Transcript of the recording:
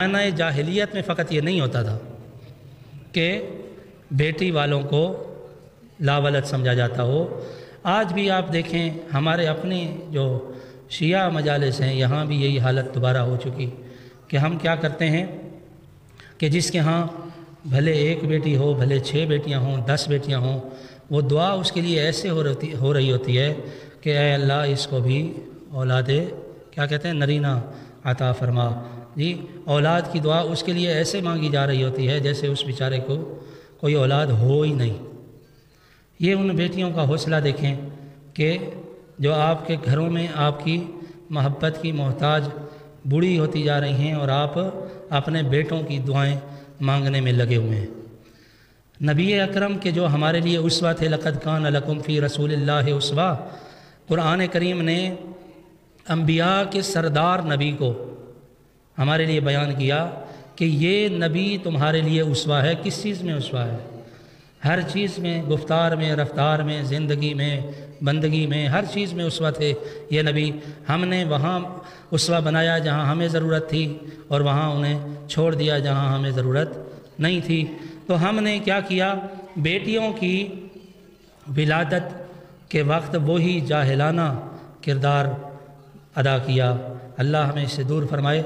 زمانہ جاہلیت میں فقط یہ نہیں ہوتا تھا کہ بیٹی والوں کو لاولد سمجھا جاتا ہو۔ آج بھی آپ دیکھیں ہمارے اپنے جو شیعہ مجالس ہیں یہاں بھی یہی حالت دوبارہ ہو چکی کہ ہم کیا کرتے ہیں کہ جس کے ہاں بھلے ایک بیٹی ہو، بھلے 6 بیٹیاں ہوں، 10 بیٹیاں ہوں، وہ دعا اس کے لیے ایسے ہو رہی ہوتی ہے کہ اے اللہ اس کو بھی اولاد کیا کہتے ہیں نرینہ عطا فرما۔ جی اولاد کی دعا اس کے لیے ایسے مانگی جا رہی ہوتی ہے جیسے اس بیچارے کو کوئی اولاد ہو ہی نہیں۔ یہ ان بیٹیوں کا حوصلہ دیکھیں کہ جو آپ کے گھروں میں آپ کی محبت کی محتاج بوڑھی ہوتی جا رہی ہیں اور آپ اپنے بیٹوں کی دعائیں مانگنے میں لگے ہوئے ہیں۔ نبی اکرم کے جو ہمارے لیے اسوہ تھے، لقد کان لکم فی رسول اللہ اسوہ، قرآن کریم نے انبیاء کے سردار نبی کو ہمارے لیے بیان کیا کہ یہ نبی تمہارے لیے اسوہ ہے۔ کس چیز میں اسوہ ہے؟ ہر چیز میں، گفتار میں، رفتار میں، زندگی میں، بندگی میں، ہر چیز میں اسوہ تھے یہ نبی۔ ہم نے وہاں اسوہ بنایا جہاں ہمیں ضرورت تھی اور وہاں انہیں چھوڑ دیا جہاں ہمیں ضرورت نہیں تھی۔ تو ہم نے کیا کیا؟ بیٹیوں کی ولادت کے وقت وہی جاہلانہ کردار ادا کیا۔ اللہ ہمیں اس سے دور فرمائے۔